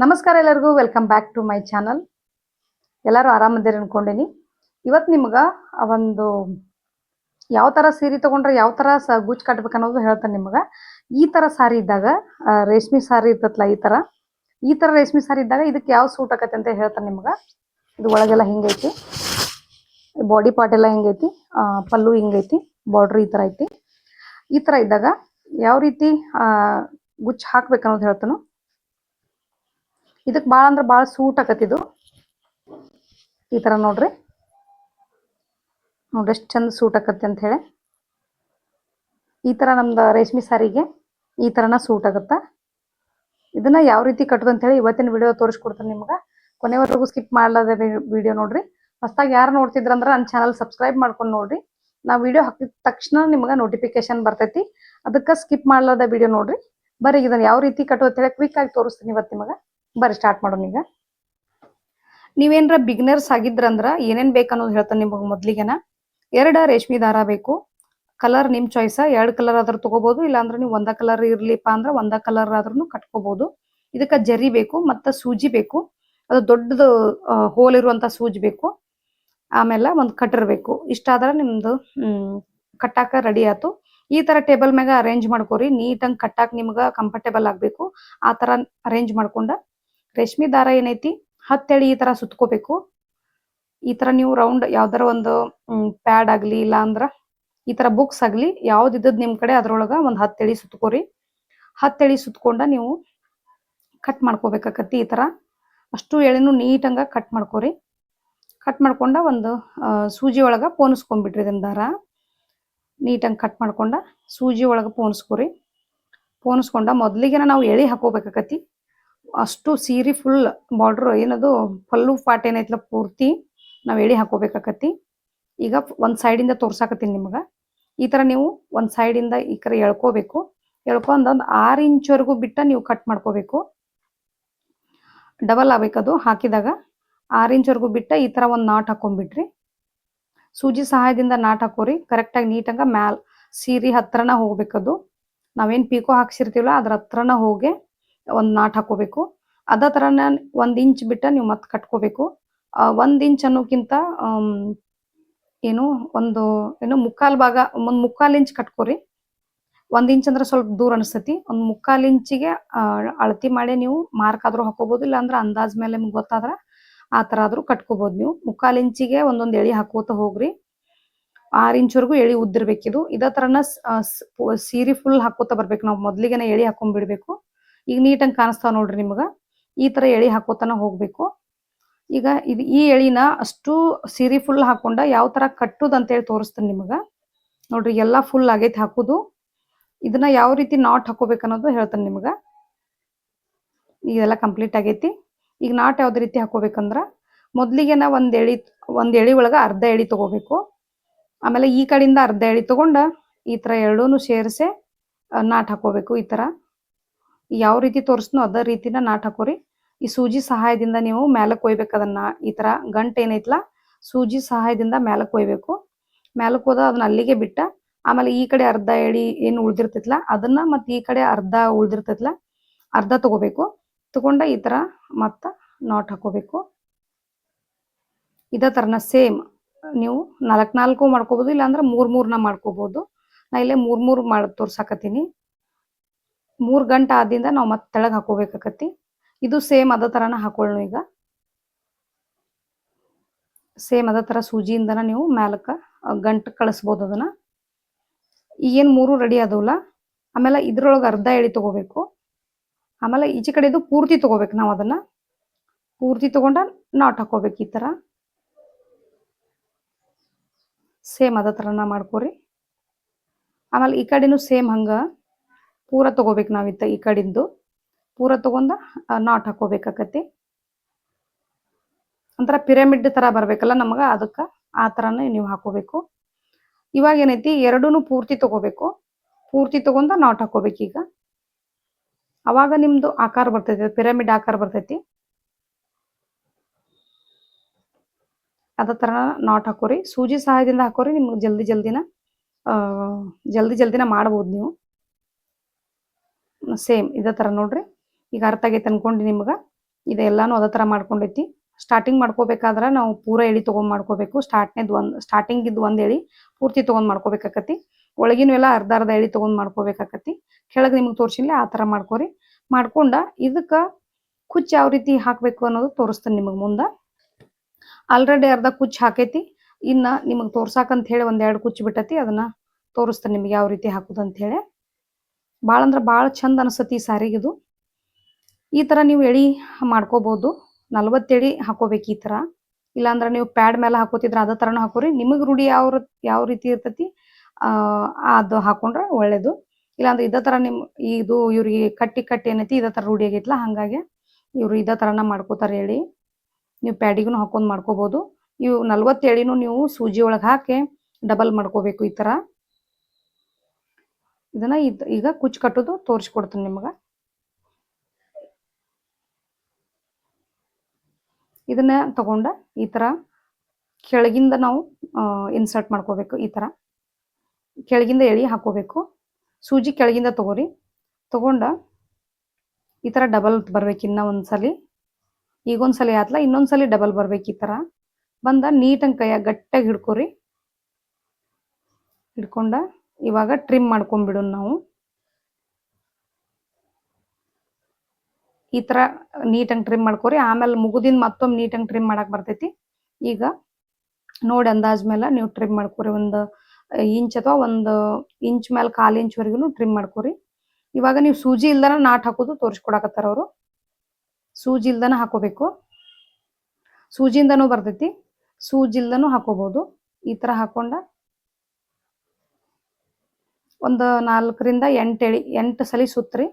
ನಮಸ್ಕಾರ ಎಲ್ಲರಿಗೂ welcome back to my channel. ಎಲ್ಲರೂ ಆರಾಮದಿರಿ ಅನ್ಕೊಂಡೇನಿ. ಇವತ್ತು ನಿಮ್ಗೆ ಒಂದು ಯಾವ ಥರ ಸೀರೆ ತೊಗೊಂಡ್ರೆ ಯಾವ ಥರ ಗುಚ್ಚು ಕಟ್ಬೇಕು ಅನ್ನೋದು ಹೇಳ್ತಾನೆ ನಿಮ್ಗೆ. ಈ ಥರ ಸಾರಿ ಇದ್ದಾಗ ರೇಷ್ಮೆ ಸಾರಿ ಇರ್ತೈತಲ್ಲ, ಈ ಥರ ರೇಷ್ಮೆ ಸಾರಿ ಇದ್ದಾಗ ಇದಕ್ಕೆ ಯಾವ ಸೂಟ್ ಆಕತ್ತೆ ಅಂತ ಹೇಳ್ತಾನೆ ನಿಮ್ಗೆ. ಇದು ಒಳಗೆಲ್ಲ ಹಿಂಗೈತಿ, ಬಾಡಿ ಪಾರ್ಟ್ ಎಲ್ಲ ಹಿಂಗೈತಿ, ಪಲ್ಲು ಹಿಂಗೈತಿ, ಬಾರ್ಡ್ರ್ ಈ ಥರ ಐತಿ. ಈ ಥರ ಇದ್ದಾಗ ಯಾವ ರೀತಿ ಗುಚ್ಚು ಹಾಕ್ಬೇಕು ಅನ್ನೋದು ಹೇಳ್ತಾನು. ಇದಕ್ಕೆ ಭಾಳ ಅಂದ್ರೆ ಭಾಳ ಸೂಟ್ ಆಕತ್ತಿದು. ಈ ಥರ ನೋಡ್ರಿ ಎಷ್ಟು ಚಂದ ಸೂಟ್ ಆಕತ್ತೆ ಅಂತ ಹೇಳಿ. ಈ ಥರ ನಮ್ದು ರೇಷ್ಮೆ ಸಾರಿಗೆ ಈ ಥರನ ಸೂಟ್ ಆಗುತ್ತಾ. ಇದನ್ನ ಯಾವ ರೀತಿ ಕಟ್ಟೋದು ಅಂತ ಹೇಳಿ ಇವತ್ತಿನ ವಿಡಿಯೋ ತೋರಿಸ್ಕೊಡ್ತೀನಿ ನಿಮ್ಗೆ. ಕೊನೆವರೆಗೂ ಸ್ಕಿಪ್ ಮಾಡಲಾದ ವಿಡಿಯೋ ನೋಡ್ರಿ. ಹೊಸದಾಗಿ ಯಾರು ನೋಡ್ತಿದ್ರಂದ್ರೆ ನನ್ನ ಚಾನಲ್ ಸಬ್ಸ್ಕ್ರೈಬ್ ಮಾಡ್ಕೊಂಡು ನೋಡ್ರಿ. ನಾವು ವಿಡಿಯೋ ಹಾಕಿದ ತಕ್ಷಣ ನಿಮ್ಗೆ ನೋಟಿಫಿಕೇಶನ್ ಬರ್ತೈತಿ. ಅದಕ್ಕೆ ಸ್ಕಿಪ್ ಮಾಡಲಾದ ವಿಡಿಯೋ ನೋಡ್ರಿ. ಬರ್ರಿ ಇದನ್ನ ಯಾವ ರೀತಿ ಕಟ್ಟೋದು ಅಂತ ಹೇಳಿ ಕ್ವಿಕ್ ಆಗಿ ತೋರಿಸ್ತೀನಿ ಇವತ್ತು ನಿಮಗೆ. ಬರ್ರಿ ಸ್ಟಾರ್ಟ್ ಮಾಡೋಣ. ಈಗ ನೀವೇನ್ರ ಬಿಗಿನರ್ಸ್ ಆಗಿದ್ರಂದ್ರ ಏನೇನ್ ಬೇಕನ್ನೋದು ಹೇಳ್ತಾನೆ ನಿಮಗೆ. ಮೊದ್ಲಿಗೆನ 2 ರೇಷ್ಮೆ ದಾರ ಬೇಕು. ಕಲರ್ ನಿಮ್ ಚಾಯ್ಸ್. 2 ಕಲರ್ ಆದ್ರೂ ತಗೋಬಹುದು, ಇಲ್ಲಾಂದ್ರೆ ನೀವು ಒಂದ ಕಲರ್ ಇರ್ಲಿಪ್ಪ ಅಂದ್ರೆ ಒಂದ ಕಲರ್ ಆದ್ರೂ ಕಟ್ಕೋಬಹುದು. ಇದಕ್ಕ ಜರಿ ಬೇಕು, ಮತ್ತೆ ಸೂಜಿ ಬೇಕು. ಅದು ದೊಡ್ಡದು ಹೋಲ್ ಇರುವಂತ ಸೂಜಿ ಬೇಕು. ಆಮೇಲೆ ಒಂದು ಕಟರ್ ಬೇಕು. ಇಷ್ಟಾದ್ರೆ ನಿಮ್ದು ಕಟ್ಟಾಕ ರೆಡಿ ಆಯ್ತು. ಈ ತರ ಟೇಬಲ್ ಮ್ಯಾಗ ಅರೇಂಜ್ ಮಾಡ್ಕೋರಿ. ನೀಟಾಗಿ ಕಟ್ಟಾಕ ನಿಮ್ಗೆ ಕಂಫರ್ಟೇಬಲ್ ಆಗ್ಬೇಕು. ಆ ತರ ಅರೇಂಜ್ ಮಾಡ್ಕೊಂಡ ರೇಷ್ಮೆ ದಾರ ಏನೈತಿ 10 ಎಳಿ ಈ ತರ ಸುತ್ಕೋಬೇಕು. ಈ ತರ ನೀವು ರೌಂಡ್ ಯಾವ್ದಾರ ಒಂದು ಪ್ಯಾಡ್ ಆಗ್ಲಿ, ಇಲ್ಲ ಅಂದ್ರ ಈ ತರ ಬುಕ್ಸ್ ಆಗ್ಲಿ, ಯಾವ್ದು ಇದ್ದದ್ ನಿಮ್ ಕಡೆ ಅದ್ರೊಳಗ ಒಂದ್ 10 ಎಳಿ ಸುತ್ಕೋರಿ. 10 ಎಳಿ ಸುತ್ಕೊಂಡ ನೀವು ಕಟ್ ಮಾಡ್ಕೋಬೇಕಾಕತಿ. ಈ ತರ ಅಷ್ಟು ಎಳಿನೂ ನೀಟಂಗ ಕಟ್ ಮಾಡ್ಕೋರಿ. ಕಟ್ ಮಾಡ್ಕೊಂಡ ಒಂದು ಸೂಜಿ ಒಳಗ ಪೋಣಿಸ್ಕೊಂಡ್ಬಿಟ್ರಿ. ಇದನ್ನ ದಾರ ನೀಟಂಗ್ ಕಟ್ ಮಾಡ್ಕೊಂಡ ಸೂಜಿ ಒಳಗ ಪೋಣಿಸ್ಕೋರಿ. ಪೋಣಿಸ್ಕೊಂಡ ಮೊದ್ಲಿಗೆನ ನಾವು ಎಳಿ ಹಾಕೋಬೇಕಾಕತಿ. ಅಷ್ಟು ಸೀರೆ ಫುಲ್ ಬಾರ್ಡ್ರ್ ಏನದು ಪಲ್ಲು ಪಾಟ್ ಏನೈತಲ್ಲ ಪೂರ್ತಿ ನಾವು ಎಳಿ ಹಾಕೋಬೇಕಾಕತಿ. ಈಗ ಒಂದ್ ಸೈಡಿಂದ ತೋರ್ಸಾಕತ್ತೀನಿ ನಿಮ್ಗೆ. ಈ ತರ ನೀವು ಒಂದ್ ಸೈಡಿಂದ ಈ ಕಡೆ ಎಳ್ಕೋಬೇಕು. ಎಳ್ಕೊಂಡ್ ಒಂದು 6 ಇಂಚ್ವರೆಗೂ ಬಿಟ್ಟ ನೀವು ಕಟ್ ಮಾಡ್ಕೋಬೇಕು. ಡಬಲ್ ಆಗ್ಬೇಕದು ಹಾಕಿದಾಗ. 6 ಇಂಚ್ವರೆಗೂ ಬಿಟ್ಟ ಈ ತರ ಒಂದು ನಾಟ್ ಹಾಕೊಂಡ್ಬಿಟ್ರಿ. ಸೂಜಿ ಸಹಾಯದಿಂದ ನಾಟ್ ಹಾಕೋರಿ. ಕರೆಕ್ಟಾಗಿ ನೀಟಂಗ ಮ್ಯಾಲ್ ಸೀರೆ ಹತ್ರನ ಹೋಗ್ಬೇಕದು. ನಾವೇನ್ ಪೀಕೋ ಹಾಕ್ಸಿರ್ತೀವಲ್ಲ ಅದ್ರ ಹತ್ರನ ಹೋಗಿ ಒಂದ್ ನಾಟ್ ಹಾಕೋಬೇಕು. ಅದ ತರನ 1 ಇಂಚ್ ಬಿಟ್ಟ ನೀವು ಮತ್ತೆ ಕಟ್ಕೋಬೇಕು. 1 ಇಂಚ್ ಅನ್ನೋಕ್ಕಿಂತ ಏನು ಮುಕ್ಕಾಲ್ ಭಾಗ, ಒಂದ್ ಮುಕ್ಕಾಲ್ ಇಂಚ್ ಕಟ್ಕೋರಿ. 1 ಇಂಚ್ ಅಂದ್ರೆ ಸ್ವಲ್ಪ ದೂರ ಅನಿಸ್ತತಿ. ಒಂದ್ ಮುಕ್ಕಾಲ್ ಇಂಚಿಗೆ ಅಳತಿ ಮಾಡಿ ನೀವು ಮಾರ್ಕ್ ಆದ್ರೂ ಹಾಕೋಬಹುದು, ಇಲ್ಲ ಅಂದ್ರೆ ಅಂದಾಜ್ ಮೇಲೆ ನಿಮ್ಗೆ ಗೊತ್ತಾದ್ರ ಆ ತರ ಆದ್ರೂ ಕಟ್ಕೋಬಹುದು ನೀವು. ಮುಕ್ಕಾಲ್ ಇಂಚಿಗೆ ಒಂದೊಂದ್ ಎಳಿ ಹಾಕೋತ ಹೋಗ್ರಿ. 6 ಇಂಚ್ವರೆಗೂ ಎಳಿ ಉದ್ದಿರ್ಬೇಕಿದು. ಇದೇ ತರನ ಸೀರೆ ಫುಲ್ ಹಾಕೋತ ಬರ್ಬೇಕು. ನಾವು ಮೊದ್ಲಿಗೆನ ಎಳಿ ಹಾಕೊಂಡ್ಬಿಡ್ಬೇಕು. ಈಗ ನೀಟಂಗ್ ಕಾಣಿಸ್ತಾವ ನೋಡ್ರಿ ನಿಮ್ಗ. ಈ ತರ ಎಳಿ ಹಾಕೋತನ ಹೋಗ್ಬೇಕು. ಈಗ ಈ ಎಳಿನ ಅಷ್ಟು ಸೀರೆ ಫುಲ್ ಹಾಕೊಂಡ ಯಾವ ತರ ಕಟ್ಟುದು ಅಂತ ಹೇಳಿ ತೋರಿಸ್ತೀನಿ ನಿಮ್ಗ. ನೋಡ್ರಿ ಎಲ್ಲಾ ಫುಲ್ ಆಗೈತಿ ಹಾಕುದು. ಇದನ್ನ ಯಾವ ರೀತಿ ನಾಟ್ ಹಾಕೋಬೇಕು ಅನ್ನೋದು ಹೇಳ್ತಾನೆ ನಿಮ್ಗ. ಇದೆಲ್ಲ ಕಂಪ್ಲೀಟ್ ಆಗೈತಿ. ಈಗ ನಾಟ್ ಯಾವ್ದು ರೀತಿ ಹಾಕೋಬೇಕಂದ್ರ ಮೊದ್ಲಿಗೆನ ಒಂದ್ ಎಳಿ ಒಳಗ ಅರ್ಧ ಎಳಿ ತಗೋಬೇಕು. ಆಮೇಲೆ ಈ ಕಡೆಯಿಂದ ಅರ್ಧ ಎಳಿ ತಗೊಂಡ ಈ ತರ ಎರಡೂನು ಸೇರಿಸಿ ನಾಟ್ ಹಾಕೋಬೇಕು. ಈ ತರ ಯಾವ ರೀತಿ ತೋರಿಸ್ನೋ ಅದೇ ರೀತಿನ ನಾಟ್ ಹಾಕೋರಿ. ಈ ಸೂಜಿ ಸಹಾಯದಿಂದ ನೀವು ಮ್ಯಾಲಕ್ ಕೊಯ್ಬೇಕು. ಅದನ್ನ ಈ ತರ ಗಂಟು ಏನೈತ್ಲಾ ಸೂಜಿ ಸಹಾಯದಿಂದ ಮ್ಯಾಲಕ್ ಕೊಯ್ಬೇಕು. ಮ್ಯಾಲಕ್ ಹೋದ ಅದನ್ನ ಅಲ್ಲಿಗೆ ಬಿಟ್ಟ ಆಮೇಲೆ ಈ ಕಡೆ ಅರ್ಧ ಎಳಿ ಏನು ಉಳ್ದಿರ್ತೈತ್ಲಾ ಅದನ್ನ ಮತ್ತೆ ಈ ಕಡೆ ಅರ್ಧ ಉಳ್ದಿರ್ತೈತ್ಲಾ ಅರ್ಧ ತಗೋಬೇಕು. ತಗೊಂಡ ಈ ತರ ಮತ್ತ ನಾಟ್ ಹಾಕೋಬೇಕು. ಇದೇ ತರನ ಸೇಮ್ ನೀವು 4 ಮಾಡ್ಕೋಬಹುದು, ಇಲ್ಲಾಂದ್ರೆ 3 ಮಾಡ್ಕೋಬಹುದು. ನಾ ಇಲ್ಲೇ 3 ಮಾಡಿ ತೋರ್ಸಾಕತ್ತೀನಿ. 3 ಗಂಟೆ ಆದಿಂದ ನಾವು ಮತ್ತೆ ತೆಳಗ್ ಹಾಕೋಬೇಕಾಕತಿ. ಇದು ಸೇಮ್ ಅದೇ ತರನ ಹಾಕೊಳ್ಳೋಣ. ಈಗ ಸೇಮ್ ಅದೇ ತರ ಸೂಜಿಯಿಂದನ ನೀವು ಮ್ಯಾಲಕ್ಕ ಗಂಟು ಕಳಿಸ್ಬೋದು ಅದನ್ನ. ಈಗೇನ್ 3 ರೆಡಿ ಆದವಲ್ಲ, ಆಮೇಲೆ ಇದ್ರೊಳಗೆ ಅರ್ಧ ಎಳಿ ತಗೋಬೇಕು. ಆಮೇಲೆ ಈಚೆ ಕಡೆದು ಪೂರ್ತಿ ತಗೋಬೇಕು. ನಾವು ಅದನ್ನ ಪೂರ್ತಿ ತಗೊಂಡ ನಾಟ್ ಹಾಕೋಬೇಕು. ಈ ತರ ಸೇಮ್ ಅದೇ ತರನ ಮಾಡ್ಕೋರಿ. ಆಮೇಲೆ ಈ ಕಡೆನು ಸೇಮ್ ಹಂಗ ಪೂರ ತಗೋಬೇಕು. ನಾವಿತ್ತ ಈ ಕಡೆಂದು ಪೂರ ತಗೊಂಡ ನಾಟ್ ಹಾಕೋಬೇಕಾಕತಿ. ಒಂಥರ ಪಿರಮಿಡ್ ತರ ಬರ್ಬೇಕಲ್ಲ ನಮಗ, ಅದಕ್ಕ ಆ ತರನೇ ನೀವು ಹಾಕೋಬೇಕು. ಇವಾಗ ಏನೈತಿ ಎರಡೂನು ಪೂರ್ತಿ ತಗೋಬೇಕು. ಪೂರ್ತಿ ತಗೊಂಡ ನಾಟ್ ಹಾಕೋಬೇಕು. ಈಗ ಅವಾಗ ನಿಮ್ದು ಆಕಾರ ಬರ್ತೈತಿ, ಪಿರಮಿಡ್ ಆಕಾರ ಬರ್ತೈತಿ. ಅದ ತರ ನಾಟ್ ಹಾಕೋರಿ. ಸೂಜಿ ಸಹಾಯದಿಂದ ಹಾಕೋರಿ. ನಿಮ್ಗೆ ಜಲ್ದಿನ ಮಾಡ್ಬೋದು ನೀವು. ಸೇಮ್ ಇದೇ ತರ ನೋಡ್ರಿ. ಈಗ ಅರ್ಥ ಆಗೈತೆ ಅನ್ಕೊಂಡಿ ನಿಮ್ಗ. ಇದೆಲ್ಲಾನು ಅದೇ ಥರ ಮಾಡ್ಕೊಂಡೈತಿ. ಸ್ಟಾರ್ಟಿಂಗ್ ಮಾಡ್ಕೋಬೇಕಾದ್ರೆ ನಾವು ಪೂರ ಎಳೆ ತೊಗೊಂಡು ಮಾಡ್ಕೋಬೇಕು. ಸ್ಟಾರ್ಟಿಂಗಿದ್ದು ಒಂದು ಎಳೆ ಪೂರ್ತಿ ತೊಗೊಂಡು ಮಾಡ್ಕೋಬೇಕಾಕತಿ. ಒಳಗಿನ ಎಲ್ಲ ಅರ್ಧ ಅರ್ಧ ಎಳೆ ತೊಗೊಂಡು ಮಾಡ್ಕೋಬೇಕಾಕತಿ. ಕೆಳಗೆ ನಿಮ್ಗೆ ತೋರಿಸಿಲ್ಲ ಆ ಥರ ಮಾಡ್ಕೊರಿ. ಮಾಡ್ಕೊಂಡ ಇದಕ್ಕೆ ಕುಚ್ಚು ಯಾವ ರೀತಿ ಹಾಕಬೇಕು ಅನ್ನೋದು ತೋರಿಸ್ತೇನೆ ನಿಮಗೆ ಮುಂದೆ. ಆಲ್ರೆಡಿ ಅರ್ಧ ಕುಚ್ಚು ಹಾಕೈತಿ. ಇನ್ನು ನಿಮಗೆ ತೋರ್ಸಾಕಂತ ಹೇಳಿ ಒಂದೆರಡು ಕುಚ್ಚು ಬಿಟ್ಟೈತಿ. ಅದನ್ನು ತೋರಿಸ್ತೇನೆ ನಿಮಗೆ ಯಾವ ರೀತಿ ಹಾಕೋದು ಅಂಥೇಳಿ. ಭಾಳ ಅಂದ್ರೆ ಭಾಳ ಚಂದ ಅನಿಸ್ತತಿ ಈ ಸಾರಿಗಿದು. ಈ ಥರ ನೀವು ಎಳೆ ಮಾಡ್ಕೋಬೋದು. 40 ಎಳೆ ಹಾಕೋಬೇಕು ಈ ಥರ. ಇಲ್ಲಾಂದ್ರೆ ನೀವು ಪ್ಯಾಡ್ ಮೇಲೆ ಹಾಕೋತಿದ್ರೆ ಅದೇ ಥರನೂ ಹಾಕೋರಿ. ನಿಮಗೆ ರೂಢಿ ಯಾವ ರೀತಿ ಇರ್ತೈತಿ ಅದು ಹಾಕೊಂಡ್ರೆ ಒಳ್ಳೇದು. ಇಲ್ಲಾಂದ್ರೆ ಇದೇ ಥರ ಇದು ಇವ್ರಿಗೆ ಕಟ್ಟಿ ಏನೈತಿ ಇದೇ ಥರ ರೂಢಿ ಆಗೈತಲ್ಲ, ಹಾಗಾಗಿ ಇವರು ಇದೇ ಥರನ ಮಾಡ್ಕೋತಾರೆ ಎಳೆ. ನೀವು ಪ್ಯಾಡಿಗೂ ಹಾಕೊಂಡು ಮಾಡ್ಕೋಬೋದು. ಇವು 40 ಎಳೆನೂ ನೀವು ಸೂಜಿ ಒಳಗೆ ಹಾಕಿ ಡಬಲ್ ಮಾಡ್ಕೋಬೇಕು ಈ ಥರ. ಇದನ್ನು ಈಗ ಕುಚ್ಚು ಕಟ್ಟೋದು ತೋರಿಸ್ಕೊಡ್ತೀನಿ ನಿಮ್ಗೆ. ಇದನ್ನ ತಗೊಂಡ ಈ ಥರ ಕೆಳಗಿಂದ ನಾವು ಇನ್ಸರ್ಟ್ ಮಾಡ್ಕೋಬೇಕು. ಈ ಥರ ಕೆಳಗಿಂದ ಎಳೆ ಹಾಕೋಬೇಕು. ಸೂಜಿ ಕೆಳಗಿಂದ ತಗೋರಿ. ತಗೊಂಡ ಈ ಥರ ಡಬಲ್ ಬರ್ಬೇಕು. ಇನ್ನೂ ಒಂದ್ಸಲಿ ಈಗೊಂದ್ಸಲಿ ಆತ್ಲ ಇನ್ನೊಂದ್ಸಲಿ ಡಬಲ್ ಬರ್ಬೇಕು. ಈ ಥರ ಬಂದ ನೀಟಂಗೆ ಕೈಯಾಗ ಗಟ್ಟಿಯಾಗಿ ಹಿಡ್ಕೊರಿ. ಹಿಡ್ಕೊಂಡ ಇವಾಗ ಟ್ರಿಮ್ ಮಾಡ್ಕೊಂಡ್ಬಿಡೋಣ ನಾವು. ಈ ಥರ ನೀಟಂಗೆ ಟ್ರಿಮ್ ಮಾಡ್ಕೊರಿ. ಆಮೇಲೆ ಮುಗುದಿನ ಮತ್ತೊಮ್ಮೆ ನೀಟಂಗೆ ಟ್ರಿಮ್ ಮಾಡಕ್ಕೆ ಬರ್ತೈತಿ. ಈಗ ನೋಡಿ ಅಂದಾಜ್ ಮೇಲೆ ನೀವು ಟ್ರಿಮ್ ಮಾಡ್ಕೊರಿ. 1 ಇಂಚ್ ಅಥವಾ 1 ಇಂಚ್ ಮೇಲೆ 1/4 ಇಂಚ್ವರೆಗೂ ಟ್ರಿಮ್ ಮಾಡ್ಕೊರಿ. ಇವಾಗ ನೀವು ಸೂಜಿ ಇಲ್ದನ ನಾಟ್ ಹಾಕೋದು ತೋರಿಸ್ಕೊಡಕತ್ತಾರ ಅವರು. ಸೂಜಿ ಇಲ್ದನ ಹಾಕೋಬೇಕು. ಸೂಜಿಯಿಂದನೂ ಬರ್ತೈತಿ, ಸೂಜಿ ಇಲ್ದನೂ ಹಾಕೋಬಹುದು. ಈ ಥರ ಹಾಕೊಂಡ ಒಂದು 4 ರಿಂದ 8 ಸಲ ಸುತ್ರಿ.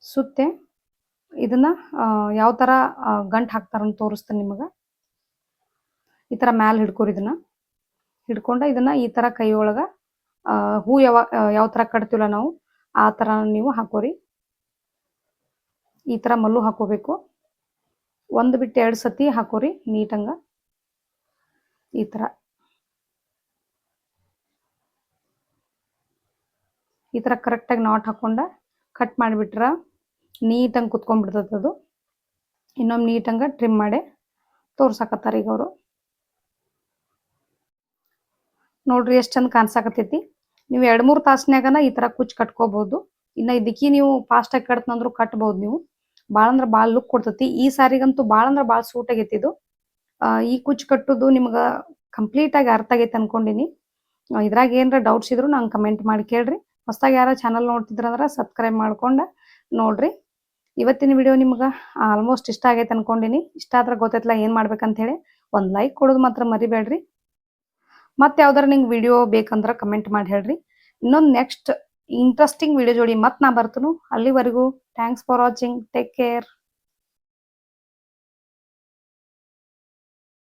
ಸುತ್ತೆ ಇದನ್ನ ಯಾವ ಥರ ಗಂಟು ಹಾಕ್ತಾರಂತ ತೋರಿಸ್ತೇನೆ ನಿಮಗೆ. ಈ ಥರ ಮ್ಯಾಲೆ ಹಿಡ್ಕೊರಿ. ಇದನ್ನ ಹಿಡ್ಕೊಂಡ ಇದನ್ನ ಈ ಥರ ಕೈ ಒಳಗೆ ಹೂ ಯಾವ ಥರ ಕಟ್ತೀವಲ್ಲ ನಾವು ಆ ಥರ ನೀವು ಹಾಕೋರಿ. ಈ ಥರ ಮಲ್ಲು ಹಾಕೋಬೇಕು. 1 ಬಿಟ್ಟು 2 ಸತಿ ಹಾಕೋರಿ ನೀಟಂಗ. ಈ ಥರ ಕರೆಕ್ಟಾಗಿ ನಾಟ್ ಹಾಕೊಂಡ ಕಟ್ ಮಾಡಿಬಿಟ್ರೆ ನೀಟಂಗೆ ಕುತ್ಕೊಂಡ್ಬಿಡ್ತದೆ ಅದು. ಇನ್ನೊಮ್ಮೆ ನೀಟಂಗೆ ಟ್ರಿಮ್ ಮಾಡಿ ತೋರ್ಸಾಕತ್ತಾರೆ ಈಗ ಅವರು. ನೋಡ್ರಿ ಎಷ್ಟು ಚಂದ ಕಾಣಿಸಾಕತ್ತೈತಿ. ನೀವು 2-3 ತಾಸ್ನ್ಯಾಗನ ಈ ಥರ ಕುಚ್ಚು ಕಟ್ಕೋಬಹುದು. ಇನ್ನು ಇದಕ್ಕೆ ನೀವು ಫಾಸ್ಟಾಗಿ ಕಟ್ತಂದ್ರು ಕಟ್ಬೋದು ನೀವು. ಭಾಳ ಅಂದ್ರೆ ಭಾಳ ಲುಕ್ ಕೊಡ್ತೈತಿ. ಈ ಸಾರಿಗಂತೂ ಭಾಳ ಅಂದ್ರೆ ಭಾಳ ಸೂಟ್ ಆಗೈತಿ ಇದು. ಈ ಕುಚ್ಚು ಕಟ್ಟೋದು ನಿಮ್ಗೆ ಕಂಪ್ಲೀಟಾಗಿ ಅರ್ಥ ಆಗೈತೆ ಅನ್ಕೊಂಡಿನಿ. ಇದ್ರಾಗ ಏನಾರ ಡೌಟ್ಸ್ ಇದ್ರು ನಂಗೆ ಕಮೆಂಟ್ ಮಾಡಿ ಕೇಳ್ರಿ. ಹೊಸದಾಗಿ ಯಾರ ಚಾನಲ್ ನೋಡ್ತಿದ್ರಂದ್ರೆ ಸಬ್ಸ್ಕ್ರೈಬ್ ಮಾಡ್ಕೊಂಡು ನೋಡ್ರಿ. ಇವತ್ತಿನ ವಿಡಿಯೋ ನಿಮ್ಗೆ ಆಲ್ಮೋಸ್ಟ್ ಇಷ್ಟ ಆಗೈತೆ ಅನ್ಕೊಂಡಿನಿ. ಇಷ್ಟ ಆದ್ರೆ ಗೊತ್ತೈತಲ್ಲ ಏನು ಮಾಡ್ಬೇಕಂತ ಹೇಳಿ. ಒಂದು ಲೈಕ್ ಕೊಡೋದು ಮಾತ್ರ ಮರಿಬೇಡ್ರಿ. ಮತ್ತೆ ಯಾವ್ದಾರ ನಿಂಗೆ ವಿಡಿಯೋ ಬೇಕಂದ್ರೆ ಕಮೆಂಟ್ ಮಾಡಿ ಹೇಳ್ರಿ. ಇನ್ನೊಂದು ನೆಕ್ಸ್ಟ್ ಇಂಟ್ರೆಸ್ಟಿಂಗ್ ವಿಡಿಯೋ ಜೋಡಿ ಮತ್ತೆ ನಾ ಬರ್ತನು. ಅಲ್ಲಿವರೆಗೂ thanks for watching. Take care.